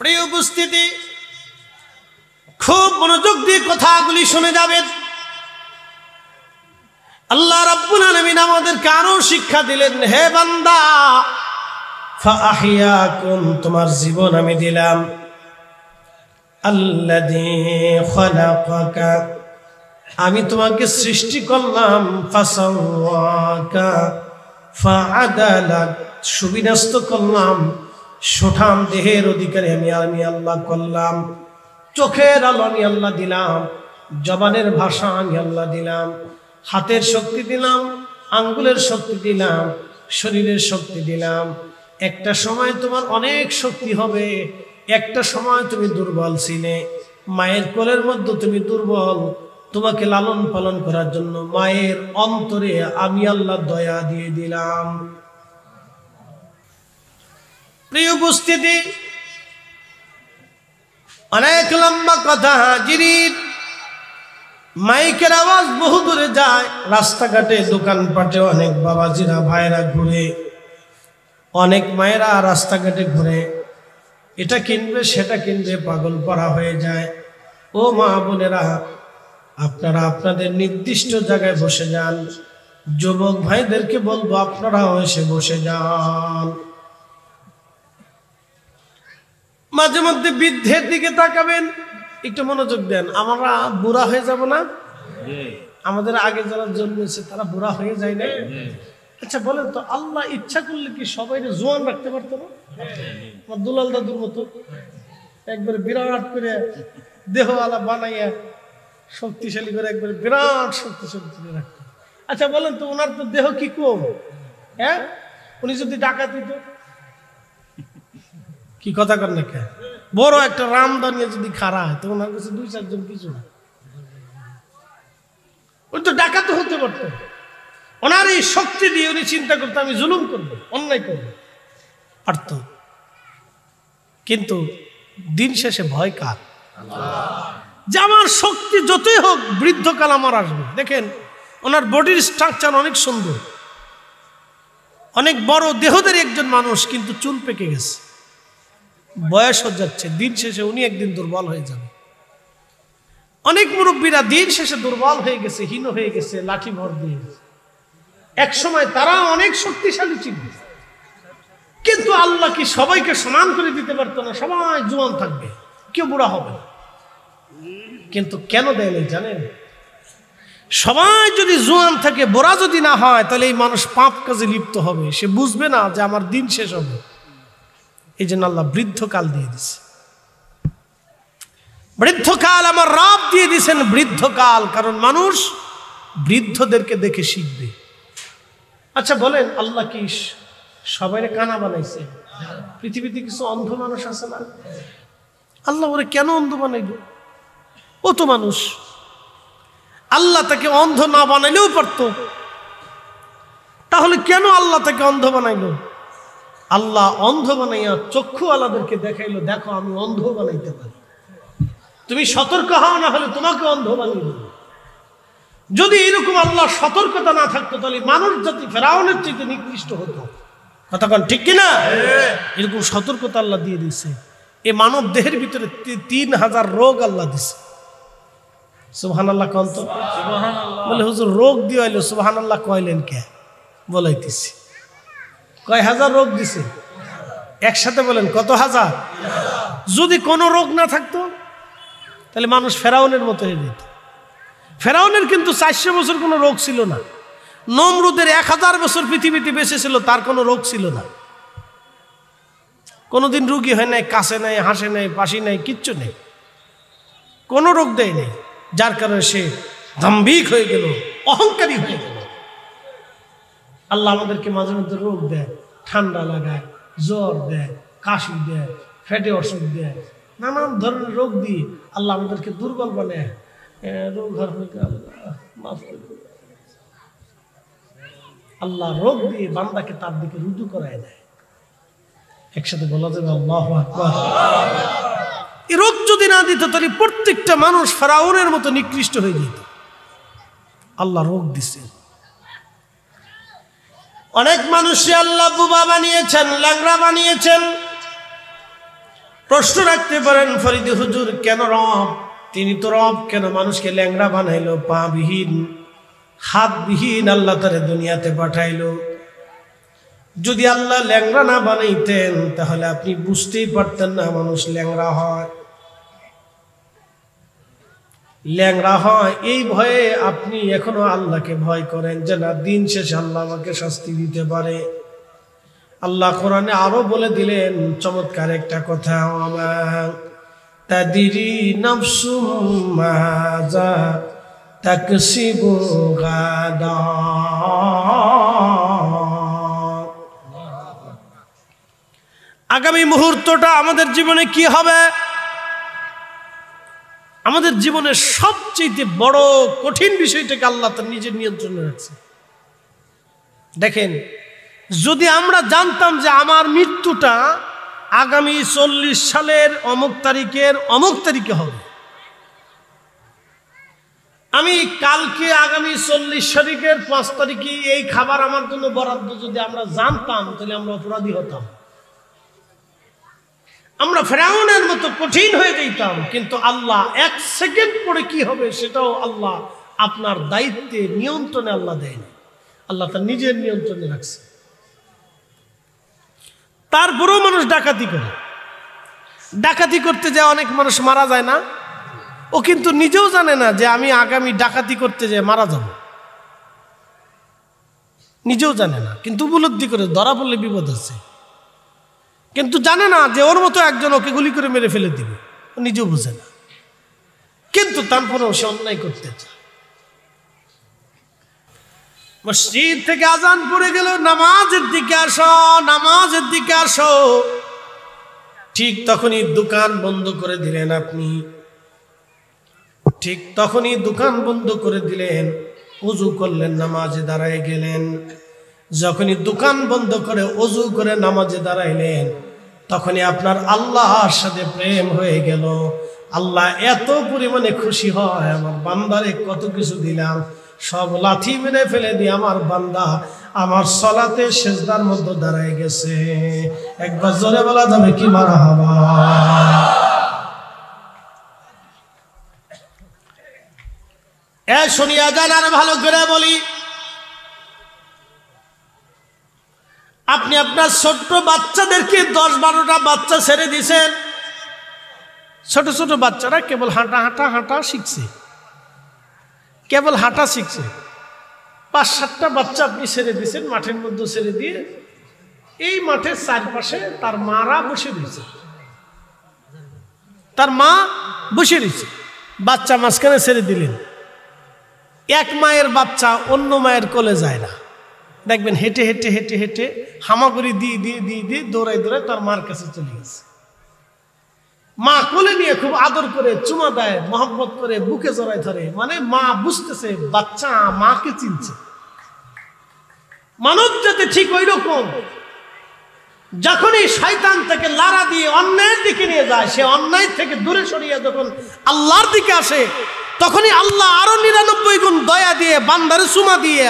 প্রিয় উপস্থিতি, খুব মনোযোগ দিয়ে কথাগুলি শুনে যাবেন। আল্লাহ রাব্বুল আলামিন আমাদেরকে আরো শিক্ষা দিলেন, হে বান্দা, ফাআহিয়াকুম, তোমার জীবন আমি দিলাম। আল্লাযী খালাকাকা, আমি তোমাকে সৃষ্টি করলাম। ফাসাওয়াকা ফাআদালাক, সুবিন্যস্ত করলাম। সুঠাম দেহের অধিকারী আমি আল্লাহ করলাম। চোখের আলো আমি আল্লাহ দিলাম। জবানের ভাষা আমি আল্লাহ দিলাম। হাতের শক্তি দিলাম, আঙ্গুলের শক্তি দিলাম, শরীরের শক্তি দিলাম। একটা সময় তোমার অনেক শক্তি হবে, একটা সময় তুমি দুর্বল ছিলে। মায়ের কোলের মধ্যে তুমি দুর্বল, তোমাকে লালন পালন করার জন্য মায়ের অন্তরে আমি আল্লাহ দয়া দিয়ে দিলাম। প্রিয় উপস্থিতি, অনেক লম্বা কথা হাজিরিন, মাইকের আওয়াজ বহু দূরে যায়। রাস্তাঘাটে দোকানপাটে অনেক বাবাজিরা ভাইরা ঘুরে, অনেক মায়েরা রাস্তাঘাটে ঘুরে, এটা কিনবে সেটা কিনবে, পাগল পড়া হয়ে যায়। ও মা বোনেরা, আপনারা আপনাদের নির্দিষ্ট জায়গায় বসে যান। যুবক ভাইদেরকে বলবো, আপনারাও এসে বসে যান। মাঝে মধ্যে বৃদ্ধের দিকে তাকাবেন, একটু মনোযোগ দেন। আমরা বুড়া হয়ে যাব না? আমাদের আগে যারা জন্মেছে তারা বুড়া হয়ে যায় না? আচ্ছা বলেন তো, আল্লাহ ইচ্ছা করলে কি সবাই জোয়ান রাখতে পারতো না? আমার দুলাল দাদুর মতো একবারে বিরাট করে দেহওয়ালা বানাইয়া শক্তিশালী করে একবারে বিরাট শক্তিশালী করে রাখতো। আচ্ছা বলেন তো, ওনার তো দেহ কি কম? হ্যাঁ, উনি যদি ডাকাত দিত, কি কথা কর না কে, বড় একটা রামদানিয়া যদি খাড়া হয় তো ওনার কাছে 2-4 জন কিছু না। উনি তো ডাকাত হতে পারতো। ওনার এই শক্তি দিয়ে উনি চিন্তা করতো আমি জুলুম করবো, অন্যায় করবো, পারত। কিন্তু দিন শেষে ভয় কার? যে আমার শক্তি যতই হোক বৃদ্ধকাল আমার আসবে। দেখেন ওনার বডির স্ট্রাকচার অনেক সুন্দর, অনেক বড় দেহদের একজন মানুষ, কিন্তু চুল পেকে গেছে, বয়স হয়ে যাচ্ছে। দিন শেষে উনি একদিন দুর্বল হয়ে যাবে। অনেক মুরব্বীরা দিন শেষে দুর্বল হয়ে গেছে, হীন হয়ে গেছে, লাঠি ভর দিয়ে গেছে। এক সময় তারা অনেক শক্তিশালী ছিল, কিন্তু আল্লাহ কি সবাইকে সমান করে দিতে পারতো না? সবাই জোয়ান থাকবে, কেউ বুড়া হবে না। কিন্তু কেন দেয় নাই জানেন? সবাই যদি জোয়ান থাকে, বুড়া যদি না হয়, তাহলে এই মানুষ পাপ কাজে লিপ্ত হবে। সে বুঝবে না যে আমার দিন শেষ হবে। এই জন্য আল্লাহ বৃদ্ধকাল দিয়ে দিছে। বৃদ্ধকাল আমার রব দিয়ে দিছেন, বৃদ্ধকাল, কারণ মানুষ বৃদ্ধদেরকে দেখে শিখবে। আচ্ছা বলেন, আল্লাহ কি সবাই কানা বানাইছে? পৃথিবীতে কিছু অন্ধ মানুষ আছে না? আল্লাহ ওরে কেন অন্ধ বানাইল? ও তো মানুষ। আল্লাহ তাকে অন্ধ না বানাইলেও পারতো, তাহলে কেন আল্লাহ তাকে অন্ধ বানাইল? আল্লাহ অন্ধ বানাইয়া চক্ষু আলাদেরকে দেখাইলো, দেখো আমি অন্ধ বানাইতে পারি, তুমি সতর্ক হও, না হলে তোমাকে অন্ধ বানিয়ে দেব। যদি এরকম আল্লাহ সতর্কতা না থাকতো, তাহলে মানুষ জাতি ফেরাউনের চেয়ে নিকৃষ্ট হতো। কথা বল ঠিক কিনা? এরকম সতর্কতা আল্লাহ দিয়ে দিছে। এই মানব দেহের ভিতরে 3000 রোগ আল্লাহ দিছে। সুবহানাল্লাহ কন তো। বলে হুজুর রোগ দিয়ে আইলো, সুবহানাল্লাহ কইলেন কে? বলাইতেছি কয় হাজার রোগ দিছে। একসাথে বলেন কত হাজার? যদি কোনো রোগ না থাকতো তাহলে মানুষ ফেরাউনের মতো হয়ে যেত। ফেরাউনের কিন্তু 400 বছর কোনো রোগ ছিল না। নমরুদের 1000 বছর পৃথিবীতে বেঁচে ছিল, তার কোনো রোগ ছিল না। কোনোদিন রুগী হয় নাই, কাশে নাই, হাসে নাই, পাশি নাই, কিচ্ছু নেই, কোনো রোগ দেয় নাই। যার কারণে সে দাম্ভিক হয়ে গেল, অহংকারী হয়ে গেল। আল্লাহ আমাদেরকে মাঝে মধ্যে রোগ দেয়, ঠান্ডা লাগায়, জ্বর দেয়, কাশি দেয়, ফ্যাটে অসুখ দেয়, নানান ধরনের রোগ দিয়ে আল্লাহ আমাদেরকে দুর্বল বানায়। রোগ আল্লাহ রোগ দিয়ে বান্দাকে তার দিকে রুজু করায় দেয়। একসাথে বলা যাবে আল্লাহু আকবার। এই রোগ যদি না দিত, তাহলে প্রত্যেকটা মানুষ ফেরাউনের মতো নিকৃষ্ট হয়ে যেত। আল্লাহ রোগ দিছে। অনেক মানুষই আল্লাহ বুবা বানিয়েছেন, ল্যাংড়া বানিয়েছেন। প্রশ্ন রাখতে পারেন ফরিদি হুজুর, কেন রব? তিনি তো রব, কেন মানুষকে ল্যাংড়া বানাইলো, পা বিহীন হাত বিহীন আল্লাহ তারে দুনিয়াতে পাঠাইলো? যদি আল্লাহ ল্যাংড়া না বানাইতেন তাহলে আপনি বুঝতেই পারতেন না মানুষ ল্যাংড়া হয়। ল্যাংড়া হয় এই ভয়ে আপনি এখনো আল্লাহকে ভয় করেন যে না, দিন শেষে আল্লাহ আমাকে শাস্তি দিতে পারে। আল্লাহ কোরআনে আরো বলে দিলেন চমৎকার একটা কথা, ওয়ামা তাদরি নাফসুম মাযা তাকসিবু গাদা। আগামী মুহূর্তটা আমাদের জীবনে কি হবে? আমাদের জীবনের সবচেয়ে বড় কঠিন বিষয়টাকে আল্লাহ তার নিজের নিয়ন্ত্রণে রাখছে। দেখেন, যদি আমরা জানতাম যে আমার মৃত্যুটা আগামী 40 সালের অমুক তারিখের অমুক তারিখে হবে, আমি কালকে আগামী 40 তারিখের 5 তারিখে এই খাবার আমার জন্য বরাদ্দ, যদি আমরা জানতাম তাহলে আমরা অপরাধী হতাম, আমরা ফেরাউনের মতো কঠিন হয়ে যেতাম। কিন্তু আল্লাহ 1 সেকেন্ড পরে কি হবে সেটাও আল্লাহ আপনার দায়িত্বে নিয়ন্ত্রণে আল্লাহ দেয়নি, আল্লাহ তার নিজের নিয়ন্ত্রণে রাখছে। তারপরেও মানুষ ডাকাতি করে, ডাকাতি করতে যায় অনেক মানুষ মারা যায় না? ও কিন্তু নিজেও জানে না যে আমি আগামী ডাকাতি করতে যেয়ে মারা যাব, নিজেও জানে না, কিন্তু উপলব্ধি করে ধরা পড়লে বিপদ আছে। কিন্তু জানে না যে ওর মতো একজন ওকে গুলি করে মেরে ফেলে দিবে, ও নিজেও বুঝে না, কিন্তু তারপরেও সে অন্যায় করতে চায়। মসজিদ থেকে আজান পড়ে গেল, নামাজের দিকে আসো, নামাজের দিকে আসো। ঠিক তখনই দোকান বন্ধ করে দিলেন আপনি, ঠিক তখনই দোকান বন্ধ করে দিলেন, ওযু করলেন, নামাজে দাঁড়ায় গেলেন। যখনই দোকান বন্ধ করে ওযু করে নামাজে দাঁড়াইলেন, তখনই আপনার আল্লাহর সাথে প্রেম হয়ে গেল। আল্লাহ এত পরিমাণে খুশি হয়, আমার বান্দারে কত কিছু দিলাম, সব লাথি মেরে ফেলে দিয়ে আমার বান্দা আমার সালাতে সিজদার মধ্যে দাঁড়ায় গেছে। একবার জোরে বলা যাবে কি মারহাবা? শুনিয়া যান, আর ভালো করে বলি, আপনি আপনার ছোট্ট বাচ্চাদেরকে 10-12টা বাচ্চা ছেড়ে দিয়েছেন, ছোট ছোট বাচ্চারা কেবল হাঁটা শিখছে, কেবল হাঁটা শিখছে। 5-7টা বাচ্চা আপনি ছেড়ে দিয়েছেন, মাঠের মধ্যে ছেড়ে দিয়ে এই মাঠের চারপাশে তার মারা বসে রয়েছে, তার মা বসে রয়েছে, বাচ্চা মাঝখানে ছেড়ে দিলেন। এক মায়ের বাচ্চা অন্য মায়ের কোলে যায় না, দেখবেন হেঁটে হেঁটে হেঁটে হেঁটে হামাগুড়ি দিয়ে দিয়ে দিয়ে দিয়ে দৌড়ায় দৌড়ায় তার মার কাছে চলে গেছে। মা কোলে নিয়ে খুব আদর করে চুমা দেয়, মহব্বত করে বুকে জড়ায় ধরে, মানে মা বুঝতেছে বাচ্চা মাকে চিনছে। মানব জাতি ঠিক ওই রকম, যখনই শয়তান থেকে লারা দিয়ে অন্যায়ের দিকে নিয়ে যায়, সে অন্যায় থেকে দূরে সরিয়ে যখন আল্লাহর দিকে আসে, তখনই আল্লাহ আরো 99 গুণ দয়া দিয়ে বান্দারে চুমা দিয়ে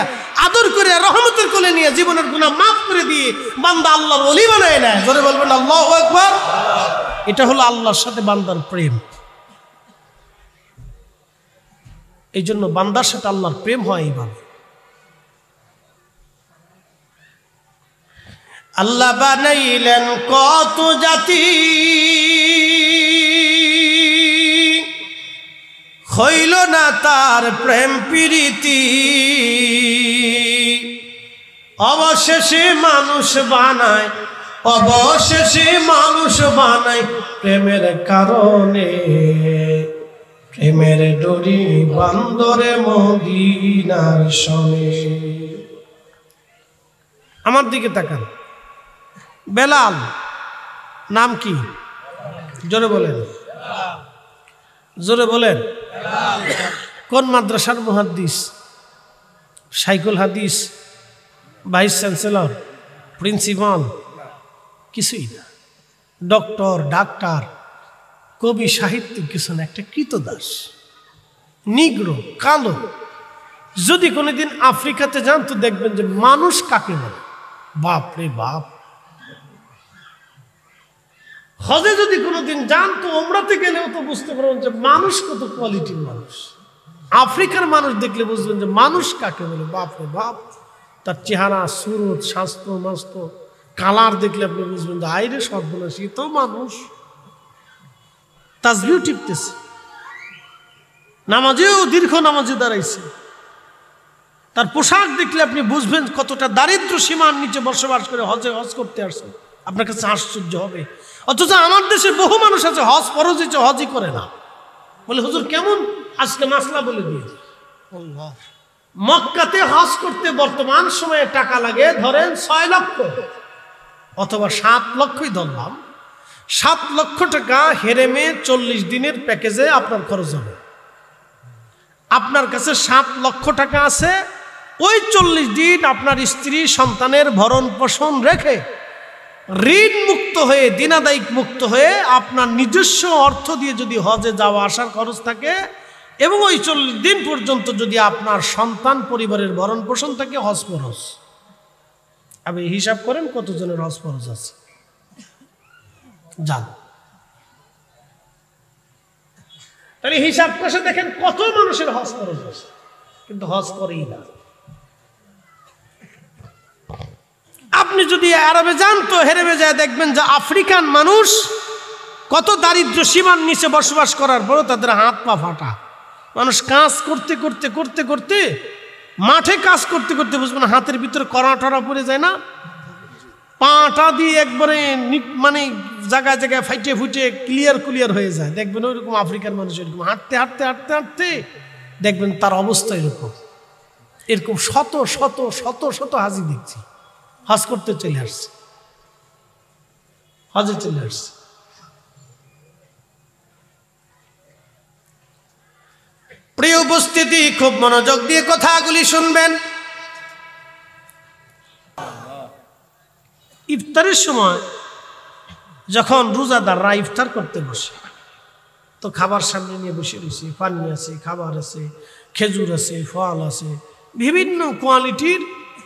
আদর করে রহমতের কোলে নিয়ে জীবনের গুনাহ মাফ করে দিয়ে বান্দা আল্লাহর ওলি বানায় নেয়। জোরে বলবেন আল্লাহু আকবার। এটা হলো আল্লাহর সাথে বান্দার প্রেম। এই জন্য বান্দার সাথে আল্লাহর প্রেম হয় এইভাবে। আল্লাহ বানাইলেন কত জাতি, হইল না তার প্রেম প্রীতি, অবশেষে মানুষ বানায়, অবশেষে মানুষ বানায় প্রেমের কারণে, প্রেমের ডোরি বান্দরে মদিনার শনে। আমার দিকে তাকান, বেলাল নাম কি? জোরে বলেন, জোরে বলেন। কোন মাদ্রাসার মুহাদ্দিস? শাইখুল হাদিস, ভাইস চ্যান্সেলর, প্রিন্সিপাল? কিছুই না। ডক্টর, ডাক্তার, কবি, সাহিত্যিক কিছু না, একটা কৃতদাস, নিগ্রো, কালো। যদি কোনোদিন আফ্রিকাতে যান তো দেখবেন যে মানুষ কাকে বলে, বাপ রে বাপ। হজে যদি কোনোদিন যান তো ওমরাতে গেলেও তো বুঝতে পারবেন যে মানুষ কত কোয়ালিটির মানুষ। আফ্রিকার মানুষ দেখলে বুঝবেন যে মানুষ কাকে বলে। বাপরে বাপ, তার চেহারা, সুরত, স্বাস্থ্য মাস্ত, কালার দেখলে আপনি বুঝবেন যে আইরে সর্বনাশী তো মানুষ। তাসবিহ টিপতেছে, নামাজেও দীর্ঘ নামাজে দাঁড়াইছে। তার পোশাক দেখলে আপনি বুঝবেন কতটা দারিদ্র সীমার নিচে বসবাস করে হজ করতে আসছে। আপনার কাছে আশ্চর্য হবে। অথচ আমার দেশে বহু মানুষ আছে হজ ফরজ হয়েছে হজই করে না। বলে হুজুর কেমন, আজকে মাসলা বলে দিয়েছে। মক্কাতে হজ করতে বর্তমান সময়ে টাকা লাগে ধরেন 6 লক্ষ অথবা 7 লক্ষই ধরলাম। 7 লক্ষ টাকা হেরেমে 40 দিনের প্যাকেজে আপনার খরচ হবে। আপনার কাছে 7 লক্ষ টাকা আছে, ওই 40 দিন আপনার স্ত্রী সন্তানের ভরণ পোষণ রেখে ঋণ মুক্ত হয়ে দিনাদায়িক মুক্ত হয়ে আপনার নিজস্ব অর্থ দিয়ে যদি হজে যাওয়া আসার খরচ থাকে এবং ওই 40 দিন পর্যন্ত যদি আপনার সন্তান পরিবারের ভরণ পোষণ থাকে, হজ ফরজ। আপনি হিসাব করেন কতজনের হজ ফরজ আছে। যান তাহলে হিসাব কষে দেখেন কত মানুষের হজ ফরজ আছে, কিন্তু হজ করেই না। আপনি যদি আরবে যান তো হেরেবে যায় দেখবেন যে আফ্রিকান মানুষ কত দারিদ্র সীমার নিচে বসবাস করার পরও তাদের হাত পা ফাটা। মানুষ কাজ করতে করতে করতে করতে মাঠে কাজ করতে করতে বুঝবেন হাতের ভিতরে কড়া টড়া পড়ে যায় না, পাটা দিয়ে একবারে মানে জায়গায় জায়গায় ফাইটে ফুটে ক্লিয়ার হয়ে যায়। দেখবেন ওইরকম আফ্রিকার মানুষ এরকম হাঁটতে হাঁটতে হাঁটতে হাঁটতে দেখবেন তার অবস্থা এরকম। এরকম শত শত শত শত হাজি দেখছি হজ করতে চলে আসছে, হজে চলে আসছে। প্রিয় উপস্থিতি, খুব মনোযোগ দিয়ে কথাগুলি শুনবেন। ইফতারের সময় যখন রোজাদাররা ইফতার করতে বসে তো খাবার সামনে নিয়ে বসে রয়েছে, পানি আছে, খাবার আছে, খেজুর আছে, ফল আছে, বিভিন্ন কোয়ালিটির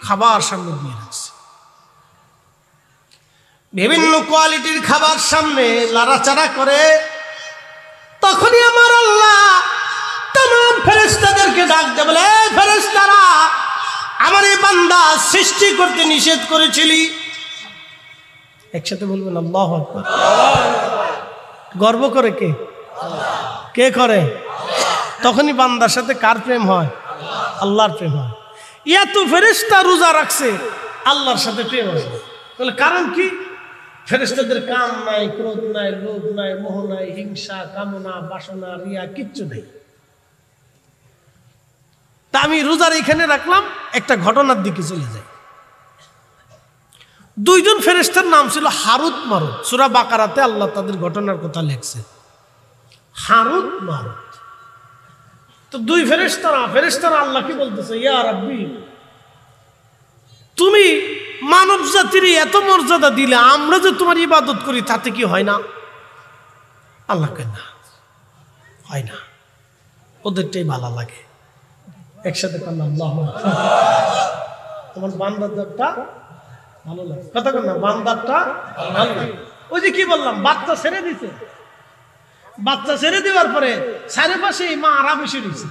খাবার সামনে দিয়ে রাখছে। বিভিন্ন কোয়ালিটির খাবার সামনে লাড়াচাড়া করে, তখনই আমার আল্লাহ तमाम ফেরেশতাদেরকে ডাক দেয়, বলে ফেরেশতারা, আমার এই বান্দা সৃষ্টি করতে নিষেধ করেছিলি। একসাথে বলবেন আল্লাহু আকবার। গর্ব করে কে? কে করে? তখনই বান্দার সাথে কার প্রেম হয়? আল্লাহর প্রেম হয়। এত ফেরেশতা রোজা রাখছে, আল্লাহর সাথে প্রেম হয়। তাহলে কারণ কি? ফেরেশতাদের কাম নাই, ক্রোধ নাই, লোভ নাই, মোহ নাই, হিংসা, কামনা, বাসনা, রিয়া কিচ্ছু নেই। তা আমি রোজার এখানে রাখলাম, একটা ঘটনার দিকে চলে যাই। দুইজন ফেরেশতার নাম ছিল হারুত মারুত। সূরা বাকারাতে আল্লাহ তাদের ঘটনার কথা লেখছে, হারুত মারুত। তো দুই ফেরেশতারা আল্লাহ কি বলতেছে, ইয়া রাব্বি, তুমি মানব জাতির এত মর্যাদা দিলে, আমরা যে তোমার ইবাদত করি তাতে কি হয় না? আল্লাহ কেন না, হয় না, ওদেরটাই ভালো লাগে। একসাথে কান্না আল্লাহ, তোমার বান্দারটা ভালো লাগে। কথা কন না, বান্দারটা ভালো লাগে। ওই যে কি বললাম, বাচ্চা ছেড়ে দিছে, বাচ্চা ছেড়ে দেওয়ার পরে চারিপাশে মা আরা বসে দিছে।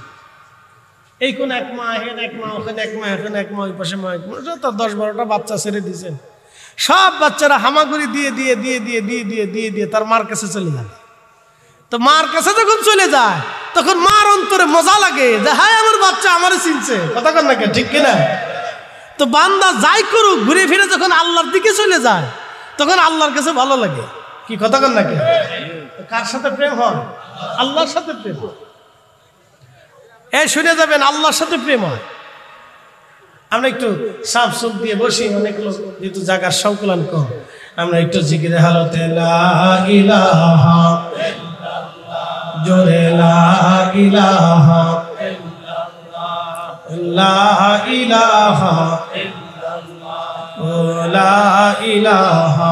এই কোন এক মা, এখানে এক মা, ওখানে এক মা, এখানে এক মা, ওই পাশে মা, তার 10-12টা বাচ্চা ছেড়ে দিয়েছেন। সব বাচ্চারা হামাগুড়ি দিয়ে দিয়ে দিয়ে দিয়ে দিয়ে দিয়ে দিয়ে দিয়ে তার মার কাছে চলে যায়। তো মার কাছে যখন চলে যায় তখন মার অন্তরে মজা লাগে যে হায় আমার বাচ্চা আমারে চিনছে। কথা কন না, ঠিক কিনা? তো বান্দা যাই করুক, ঘুরে ফিরে যখন আল্লাহর দিকে চলে যায় তখন আল্লাহর কাছে ভালো লাগে। কি কথা কন না? কার সাথে প্রেম হয়? আল্লাহর সাথে প্রেম। এই শুনে যাবেন, আল্লাহর সাথে প্রেম হয়। আমরা একটু সাফ সুফ দিয়ে বসি, অনেক লোক যেহেতু জায়গার সংকুলন কম, আমরা একটু জিকিরে হালতে লা ইলাহা ইল্লাল্লাহ, জোরে লা ইলাহা ইল্লাল্লাহ, লা ইলাহা ইল্লাল্লাহ, লা ইলাহা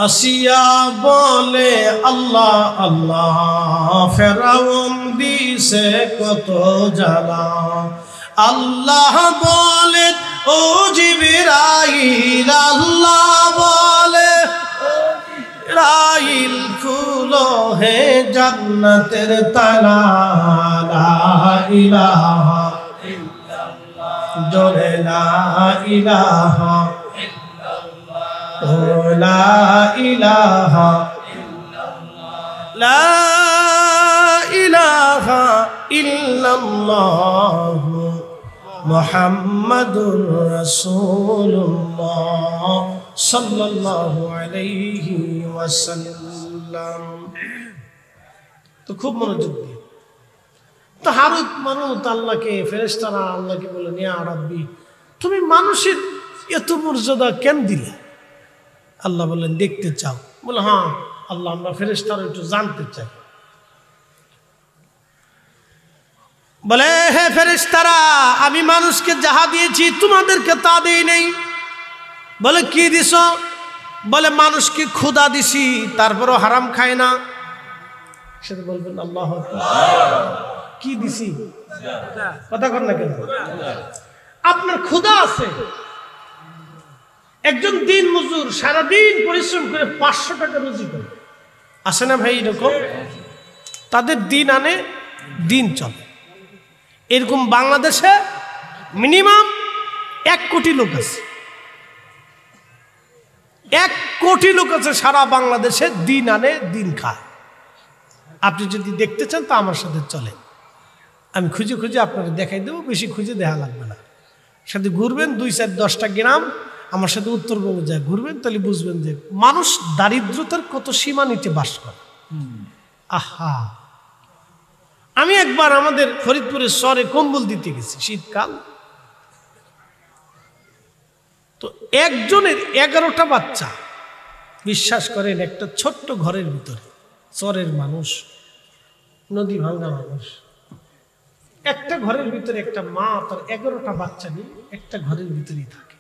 আসিয়া বলে আল্লাহ আল্লাহ, ফেরাউন দিছে কত জ্বালা। আল্লাহ বলে ও জিবরাইল আল্লাহ বলে রাইল খুলো হে জান্নাতের তালা লা ইলাহা ইল্লাল্লাহ জোরে লা ইলাহা ইল্লাল্লাহ লা ইলাহা ইল্লাল্লাহ লা ইলাহা ইল্লাল্লাহ মুহাম্মাদুর রাসূলুল্লাহ সাল্লাল্লাহু আলাইহি ওয়াসাল্লাম। তো খুব মনোযোগ দিয়ে তো হারুত মারুত আল্লাহকে ফেরেশতারা আল্লাহকে বলেন ইয়া রাব্বি তুমি মানুষের এত মর্যাদা কেন দিলে? আল্লাহ বললেন দেখতে চাও? বলে হ্যাঁ আল্লাহ আমরা ফেরেশতারা একটু জানতে চাই। বলে হে ফেরেশতারা আমি মানুষকে যাহা দিয়েছি তোমাদেরকে তা দেই নাই। বলে কি দিছ? বলে মানুষকে ক্ষুধা দিছি তারপরও হারাম খায় না। সেটা বলবেন আল্লাহু আকবার। কি দিছি? কথা কর না কেন? আপনার ক্ষুধা আছে, একজন দিন মজুর সারাদিন পরিশ্রম করে 500 টাকা রুজি করে, আসে না ভাই এরকম? তাদের দিন আনে দিন চলে। এরকম বাংলাদেশে মিনিমাম 1 কোটি লোক আছে। 1 কোটি লোক আছে সারা বাংলাদেশে, দিন আনে দিন খায়। আপনি যদি দেখতে চান তো আমার সাথে চলে, আমি খুঁজে খুঁজে আপনাকে দেখাই দেবো, বেশি খুঁজে দেখা লাগবে না। সাথে ঘুরবেন 2-4-10টা গ্রাম আমার সাথে উত্তরবঙ্গ যায় ঘুরবেন, তাহলে বুঝবেন যে মানুষ দারিদ্রতার কত সীমা নিচে বাস করে। আহা, আমি একবার আমাদের ফরিদপুরের শহরে কম্বল দিতে গেছি শীতকাল, তো একজনের 11টা বাচ্চা। বিশ্বাস করেন একটা ছোট্ট ঘরের ভিতরে, চরের মানুষ, নদী ভাঙ্গা মানুষ, একটা ঘরের ভিতরে একটা মা তার 11টা বাচ্চা নিয়ে একটা ঘরের ভিতরেই থাকে।